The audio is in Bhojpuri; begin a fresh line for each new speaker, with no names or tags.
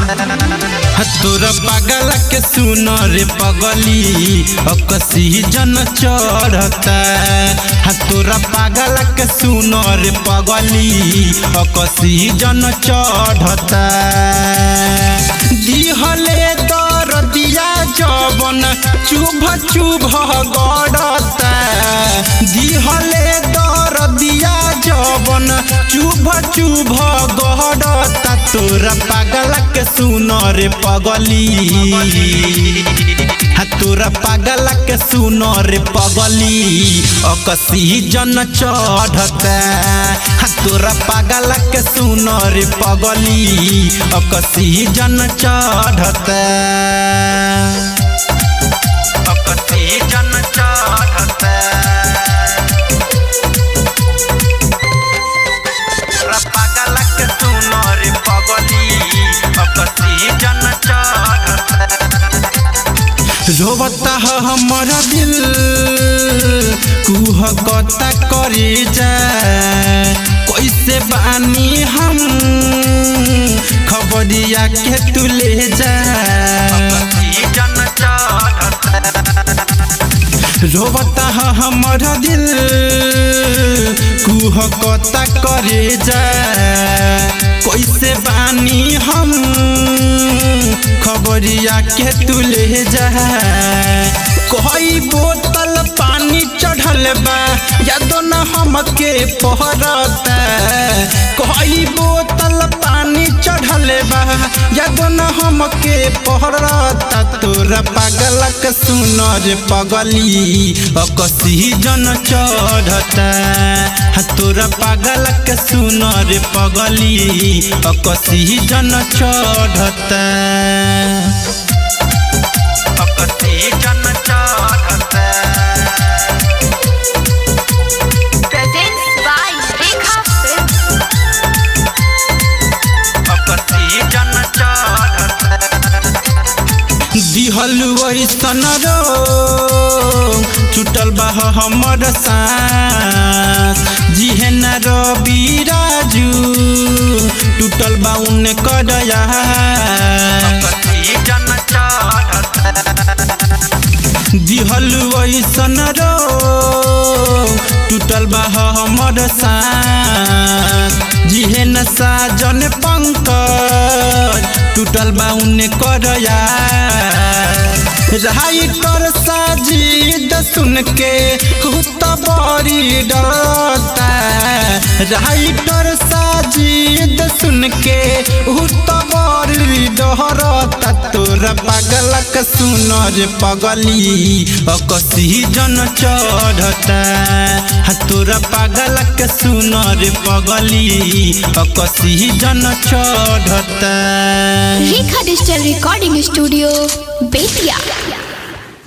तोरा पागल के सुन रे पगली अकसी जन चढ़ता। तोरा पागल के सुन रे पगली अकसी जन चढ़ता। दिहले दर दिया जवन चुभ चुभ गड़ता। दिहले दर दिया जवन चुभ चुभ गड़ता। तोरा पागल के सुन रे पगली तोरा पागल के सुन रे पगली अकसी जन चढ़ता। तोरा पागल के सुन रे पगली अकसी जन चढ़ता। अकसी जन चढ़ता। तोरा पागल के सुन रे पगली अकसी जन चढ़ता। रोवता हमारा दिल कुह कता करे जा। कैसे बानी हम खबरिया के तू ले जा। रोवता हमारा दिल कुह कता करे जा। कैसे बानी हम खबरिया के तू ले जा। कोई बोतल पानी चढ़ल बा याद न हमके पहरता। कोई बोतल पानी चढ़ल बा याद न हमके पहरता। तोरा पागल के सुन रे पगली अकसी जन चढ़ता। तोरा पागल के सुन रे पगली अकसी जन चढ़ता। अकसी जन चढ़ता।
Presents by Rekha Films.
अकसी जन चढ़ता। दिहल वैसन रोग छुटल बा हमर सांस। जिहन रवि राजू टूटल बा उनकर यार। दिहल वैसन रोग टूटल बा हमर सांस। जिहन साजन पंकज टूटल बा उनकर यार। राइटर साजिद सुन के खुद बड़ी डरता। राइटर साजिद सुन के खुद बड़ी डरता। तोरा पागल के सुन रे पगली अकसी जन चढ़ता। तोरा पागल के सुन रे पगली अकसी जन चढ़ता।
Rekha Digital Recording Studio, Betia.